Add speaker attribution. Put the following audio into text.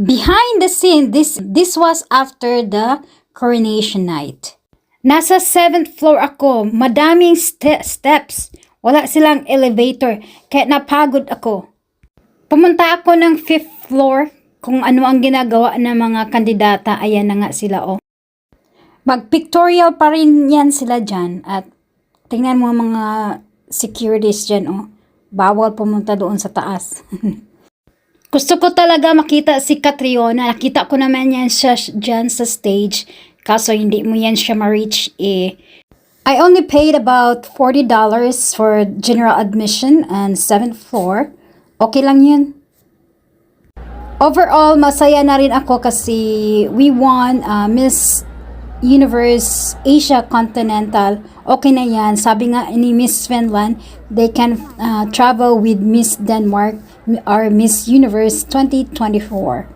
Speaker 1: Behind the scene, this was after the coronation night. Nasa 7th floor ako, madaming steps. Wala silang elevator, kaya napagod ako. Pumunta ako ng 5th floor, kung ano ang ginagawa ng mga kandidata. Ayan na nga sila, oh. Mag-pictorial pa rin yan sila dyan. At tingnan mo mga securities dyan, oh. Bawal pumunta doon sa taas. Gusto ko talaga makita si Catriona. Nakita ko naman yan siya dyan sa stage. Kaso hindi mo yan siya ma-reach eh. I only paid about $40 for general admission and 7th floor. Okay lang yun. Overall, masaya na rin ako kasi we won Miss Universe Asia Continental. Okay na yan. Sabi nga ni Miss Finland, they can travel with Miss Denmark or Miss Universe 2024.